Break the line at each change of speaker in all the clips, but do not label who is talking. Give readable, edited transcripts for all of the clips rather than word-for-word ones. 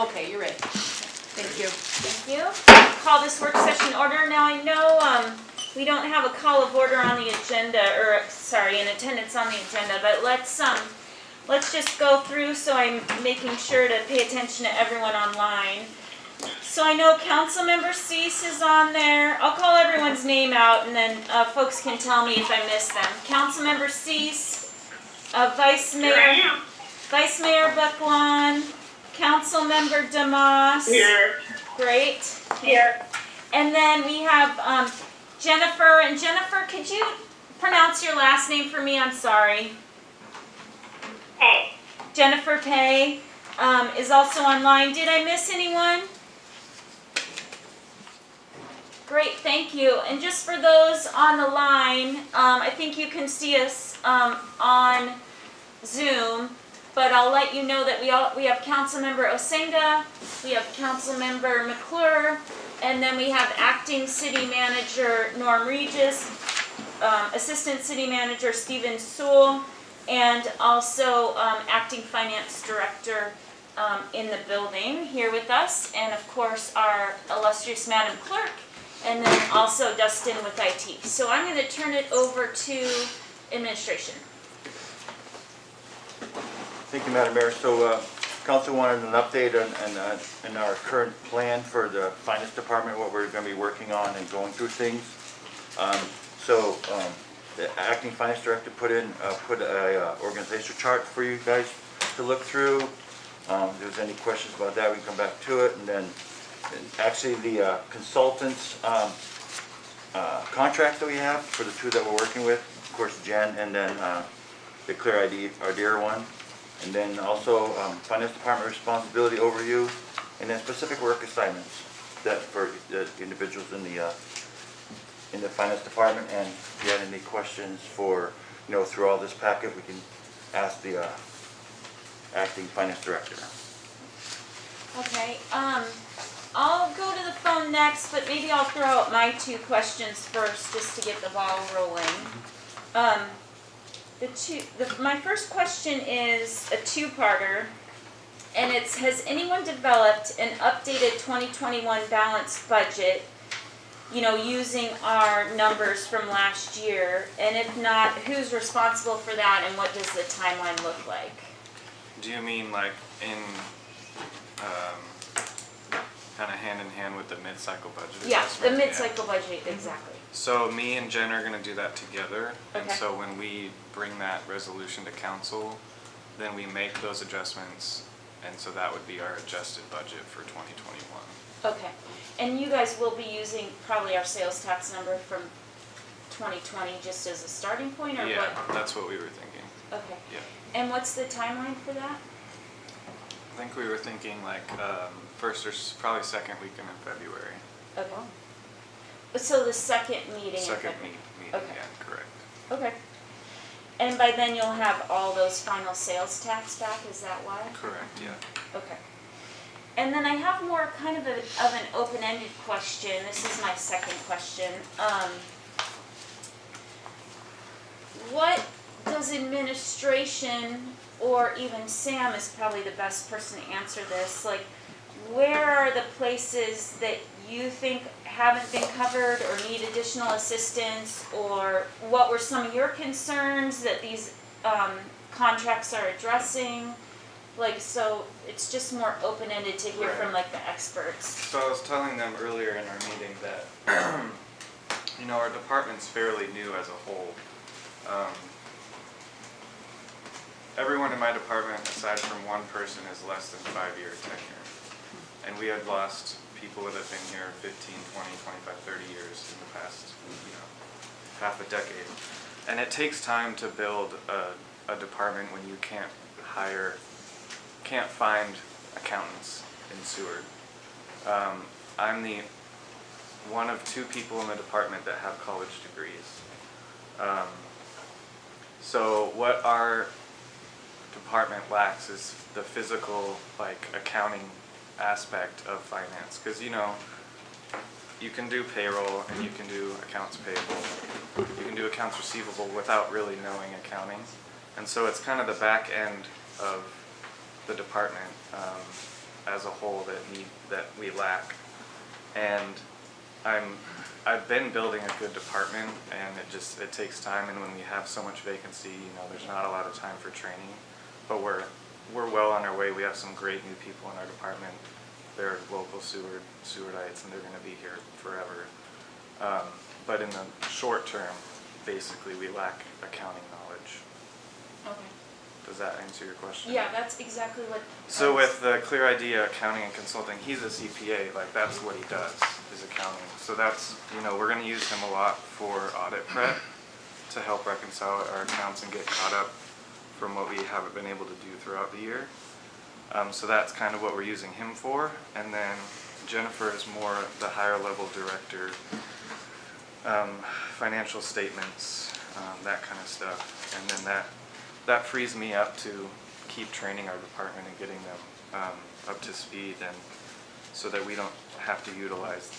Okay, you're ready. Thank you.
Thank you. Call this work session order. Now I know we don't have a call of order on the agenda, or sorry, an attendance on the agenda, but let's just go through so I'm making sure to pay attention to everyone online. So I know Councilmember Cease is on there. I'll call everyone's name out and then folks can tell me if I miss them. Councilmember Cease, Vice Mayor Bucklawn, Councilmember DeMoss.
Here.
Great.
Here.
And then we have Jennifer. And Jennifer, could you pronounce your last name for me? I'm sorry.
Hey.
Jennifer Pay is also online. Did I miss anyone? Great, thank you. And just for those on the line, I think you can see us on Zoom, but I'll let you know that we have Councilmember Osenga, we have Councilmember McClure, and then we have Acting City Manager Norm Regis, Assistant City Manager Stephen Sewell, and also Acting Finance Director in the building here with us, and of course our illustrious Madam Clerk, and then also Dustin with IT. So I'm going to turn it over to administration.
Thank you, Madam Mayor. So Council wanted an update on our current plan for the Finance Department, what we're going to be working on and going through things. The Acting Finance Director put a organizational chart for you guys to look through. If there's any questions about that, we can come back to it. And then actually the consultants contract that we have for the two that we're working with, of course Jen, and then the Clear ID, our dear one, and then also Finance Department responsibility overview, and then specific work assignments that for the individuals in the Finance Department. And if you had any questions for, through all this packet, we can ask the Acting Finance Director.
Okay, I'll go to the phone next, but maybe I'll throw out my two questions first just to get the ball rolling. My first question is a two-parter, and it's, has anyone developed an updated 2021 balanced budget, using our numbers from last year? And if not, who's responsible for that, and what does the timeline look like?
Do you mean like in kind of hand in hand with the mid-cycle budget?
Yeah, the
adjustment?
mid-cycle budget, exactly.
So me and Jen are going to do that together, and
Okay.
so when we bring that resolution to council, then we make those adjustments, and so that would be our adjusted budget for 2021.
Okay, and you guys will be using probably our sales tax number from 2020 just as a starting point, or
Yeah,
what?
that's what we were thinking.
Okay.
Yeah.
And what's the timeline for that?
I think we were thinking like first or probably second weekend in February.
Okay. So the second meeting in
Second
February.
meeting,
Okay.
yeah, correct.
Okay. And by then you'll have all those final sales tax back, is that why?
Correct, yeah.
Okay. And then I have more kind of an open-ended question. This is my second question. What does administration, or even Sam is probably the best person to answer this, like, where are the places that you think haven't been covered or need additional assistance, or what were some of your concerns that these contracts are addressing? Like, so it's just more open-ended to hear from like the experts.
So I was telling them earlier in our meeting that, our department's fairly new as a whole. Everyone in my department, aside from one person, is less than 5-year tenure. And we have lost people that have been here 15, 20, 25, 30 years in the past, half a decade. And it takes time to build a department when you can't find accountants in Seward. I'm the one of two people in the department that have college degrees. So what our department lacks is the physical, accounting aspect of finance, because you can do payroll and you can do accounts payable, you can do accounts receivable without really knowing accounting, and so it's kind of the back end of the department as a whole that we lack. And I've been building a good department, and it takes time, and when we have so much vacancy, there's not a lot of time for training. But we're well on our way. We have some great new people in our department. They're local Sewardites, and they're going to be here forever. But in the short term, basically, we lack accounting knowledge.
Okay.
Does that answer your question?
Yeah, that's exactly what.
So with the Clear Idea Accounting and Consulting, he's a CPA, like that's what he does, is accounting. So that's, we're gonna use him a lot for audit prep to help reconcile our accounts and get caught up from what we haven't been able to do throughout the year. So that's kind of what we're using him for. And then Jennifer is more the higher level director, financial statements, that kind of stuff. And then that frees me up to keep training our department and getting them up to speed, and so that we don't have to utilize,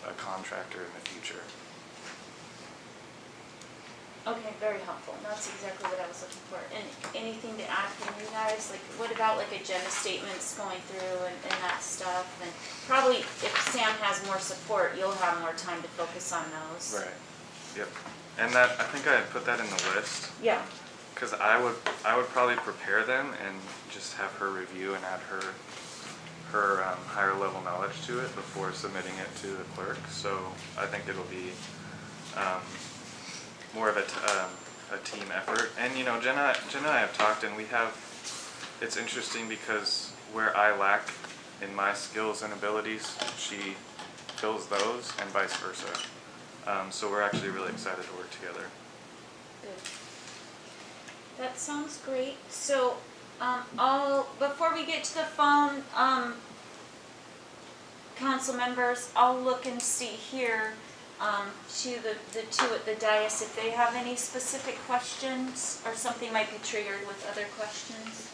a contractor in the future.
Okay, very helpful. That's exactly what I was looking for. And anything to add from you guys? Like, what about like agenda statements going through and that stuff? And probably if Sam has more support, you'll have more time to focus on those.
Right. Yep. And that, I think I had put that in the list,
Yeah.
because I would probably prepare them and just have her review and add her higher level knowledge to it before submitting it to the clerk. So I think it'll be more of a team effort. And Jenna and I have talked, and it's interesting because where I lack in my skills and abilities, she fills those, and vice versa. So we're actually really excited to work together.
Good. That sounds great. So, before we get to the phone, council members, I'll look and see here to the two at the dais if they have any specific questions, or something might be triggered with other questions.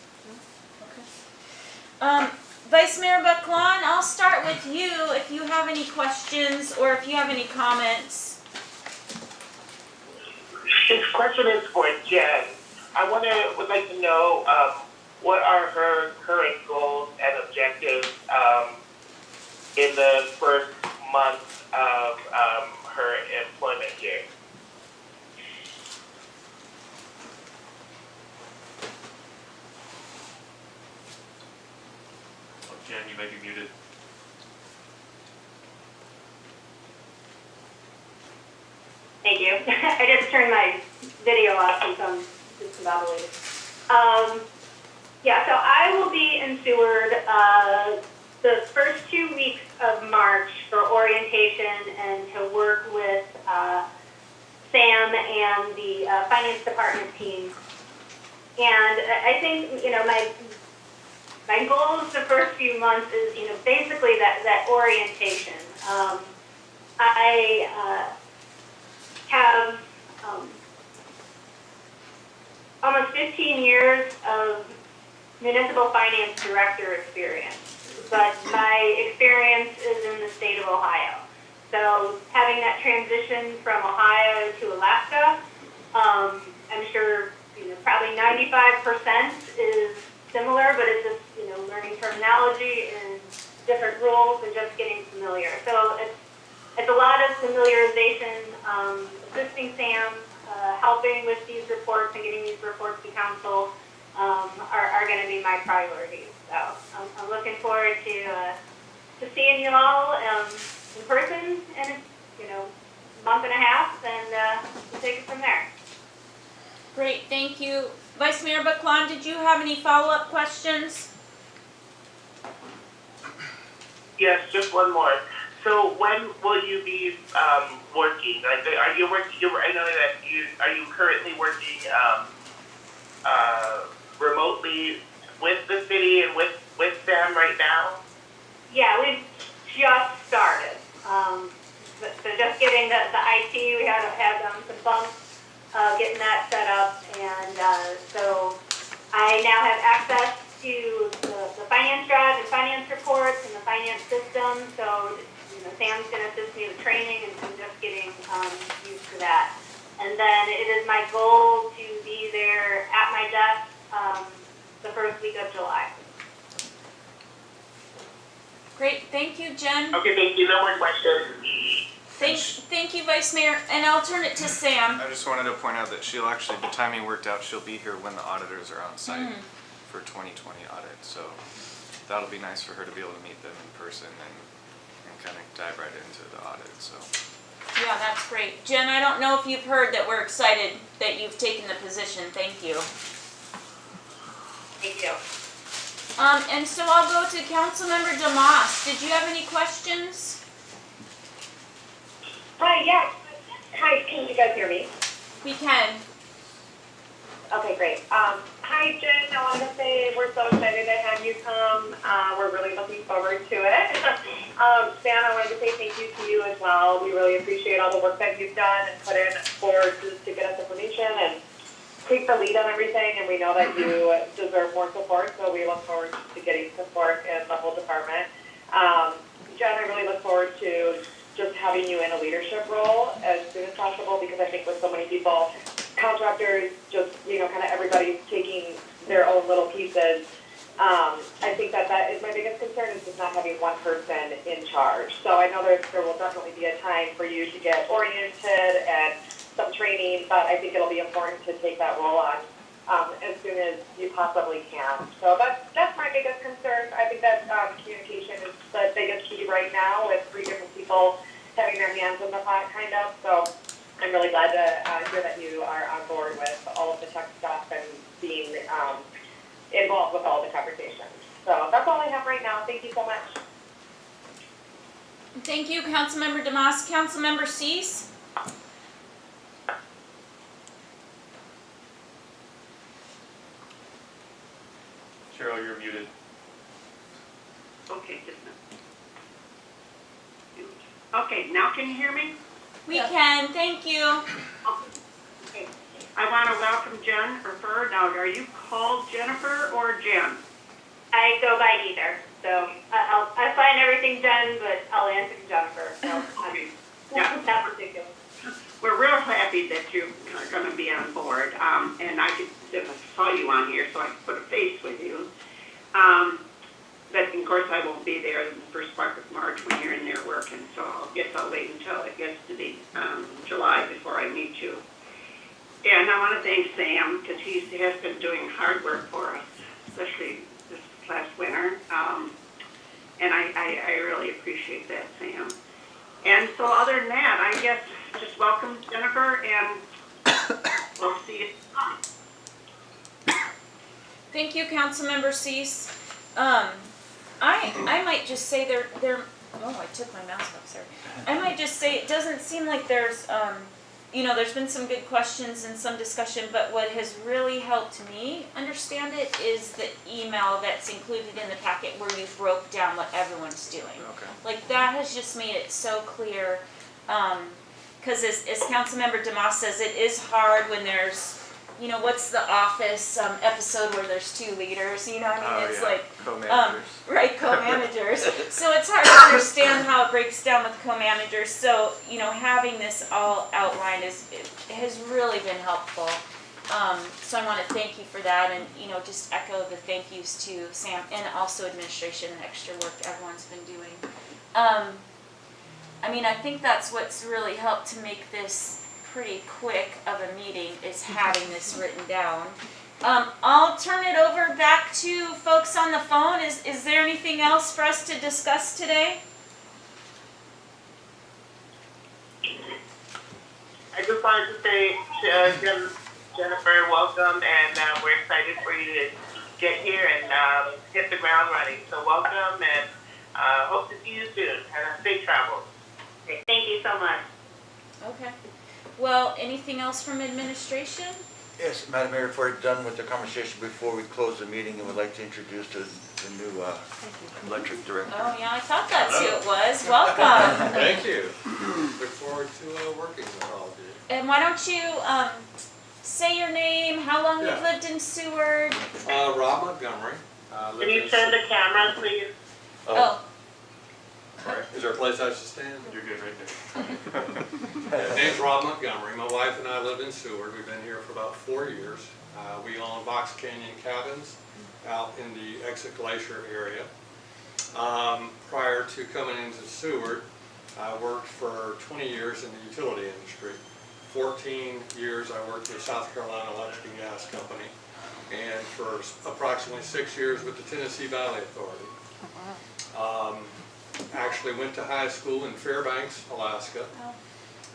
Okay. Vice Mayor Baclan, I'll start with you if you have any questions or if you have any comments.
This question is for Jen. I would like to know what are her current goals and objectives in the first month of her employment here.
Oh, Jen, you may be muted.
Thank you. I just turned my video off since I'm discombobulated. Yeah, so I will be in Seward the first 2 weeks of March for orientation and to work with Sam and the finance department team. And I think, my goals the first few months is, basically that orientation. I have almost 15 years of municipal finance director experience, but my experience is in the state of Ohio. So having that transition from Ohio to Alaska, I'm sure probably 95% is similar, but it's just learning terminology and different rules and just getting familiar. So it's a lot of familiarization, assisting Sam, helping with these reports and getting these reports to council are going to be my priorities. So I'm looking forward to seeing you all in person in a month and a half, and we'll take it from there.
Great, thank you. Vice Mayor Baclan, did you have any follow-up questions?
Yes, just one more. So when will you be working? Are you working? I know that are you currently working remotely with the city and with them right now?
Yeah, we've just started. So just getting the IT, we had some bumps getting that set up, and so I now have access to the finance drive and finance reports and the finance system. So Sam's going to assist me with training and just getting used to that. And then it is my goal to be there at my desk the first week of July.
Great, thank you, Jen.
Okay, thank you. No more questions.
Thank you, Vice Mayor, and I'll turn it to Sam.
I just wanted to point out that she'll actually, the timing worked out, she'll be here when the auditors are on site for 2020 audit, so that'll be nice for her to be able to meet them in person and kind of dive right into the audit, so.
Yeah, that's great. Jen, I don't know if you've heard that we're excited that you've taken the position. Thank you.
Thank you.
And so I'll go to Councilmember Demas. Did you have any questions?
Hi, yes. Hi, can you guys hear me?
We can.
Okay, great. Hi, Jen. I wanted to say we're so excited to have you come. We're really looking forward to it. Sam, I wanted to say thank you to you as well. We really appreciate all the work that you've done and put in forward to get us information and take the lead on everything. And we know that you deserve more support, so we look forward to getting support in the whole department. Jen, I really look forward to just having you in a leadership role as soon as possible, because I think with so many people, contractors, just, kind of everybody taking their own little pieces, I think that is my biggest concern, is just not having one person in charge. So I know there will definitely be a time for you to get oriented and some training, but I think it'll be important to take that role on as soon as you possibly can. So that's my biggest concern. I think that communication is the biggest key right now, with 3 different people having their hands in the pot, kind of. So I'm really glad to hear that you are on board with all of the tech stuff and being involved with all the conversations. So that's all I have right now. Thank you so much.
Thank you, Councilmember Demas. Councilmember Cease?
Cheryl, you're muted.
Okay, just a minute. Okay, now can you hear me?
We can, thank you.
Okay. I want to welcome Jennifer. Now, are you called Jennifer or Jen?
I go by either. So I find everything Jen, but I'll answer Jennifer. So
Yeah.
not particular.
We're real happy that you are going to be on board, and I saw you on here, so I could put a face with you. But of course, I won't be there in the first part of March when you're in there working, so I guess I'll wait until it gets to be July before I meet you. And I want to thank Sam, because he has been doing hard work for us, especially this last winter. And I really appreciate that, Sam. And so other than that, I guess just welcome Jennifer, and we'll see you soon.
Thank you, Councilmember Cease. I might just say oh, I took my mouse off, sorry. I might just say it doesn't seem like there's been some good questions and some discussion, but what has really helped me understand it is the email that's included in the packet where you broke down what everyone's doing.
Okay.
Like, that has just made it so clear, because as Councilmember Demas says, it is hard when there's, what's the Office episode where there's 2 leaders, it's like,
Co-managers.
right, co-managers. So it's hard to understand how it breaks down with co-managers. So, having this all outlined has really been helpful. So I want to thank you for that, and, just echo the thank yous to Sam and also administration and extra work everyone's been doing. I think that's what's really helped to make this pretty quick of a meeting, is having this written down. I'll turn it over back to folks on the phone. Is there anything else for us to discuss today?
I just wanted to say, Jennifer, welcome, and we're excited for you to get here and hit the ground running. So welcome, and hope to see you soon, and safe travels.
Thank you so much.
Okay. Well, anything else from administration?
Yes, Madam Mayor, if we're done with the conversation, before we close the meeting, I would like to introduce the new electric director.
Oh, yeah, I thought that's who it was. Welcome.
Thank you. Look forward to working with all of you.
And why don't you say your name, how long you've lived in Seward?
Rob Montgomery.
Can you turn the camera, please?
Oh.
Sorry. Is there a place I should stand?
You're good right there.
Name's Rob Montgomery. My wife and I live in Seward. We've been here for about 4 years. We own Box Canyon Cabins out in the Exit Glacier area. Prior to coming into Seward, I worked for 20 years in the utility industry. 14 years I worked for South Carolina Electric and Gas Company, and for approximately 6 years with the Tennessee Valley Authority. Actually went to high school in Fairbanks, Alaska,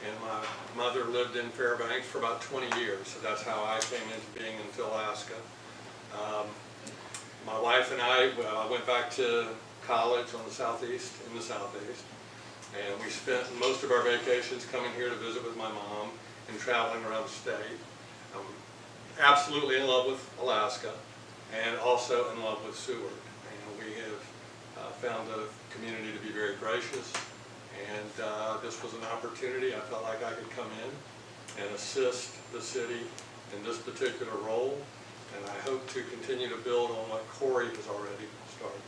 and my mother lived in Fairbanks for about 20 years, so that's how I came into being into Alaska. My wife and I went back to college in the southeast, and we spent most of our vacations coming here to visit with my mom and traveling around the state. I'm absolutely in love with Alaska and also in love with Seward. And we have found the community to be very gracious, and this was an opportunity. I felt like I could come in and assist the city in this particular role, and I hope to continue to build on what Corey has already started.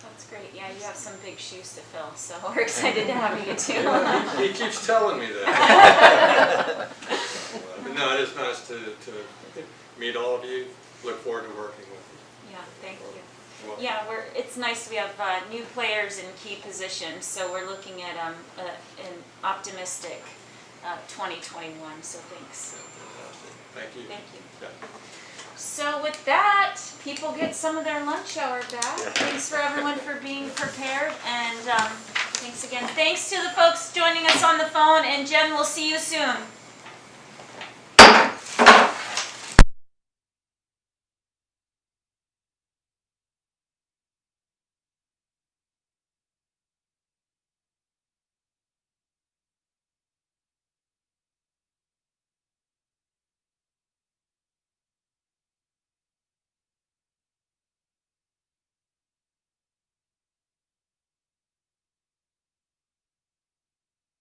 That's great. Yeah, you have some big shoes to fill, so we're excited to have you too.
He keeps telling me that. But no, it is nice to meet all of you. Look forward to working with you.
Yeah, thank you.
Well,
Yeah, it's nice we have new players in key positions, so we're looking at an optimistic 2021, so thanks.
Thank you.
Thank you.
Yeah.
So with that, people get some of their lunch hour back. Thanks for everyone for being prepared, and thanks again. Thanks to the folks joining us on the phone, and Jen, we'll see you soon.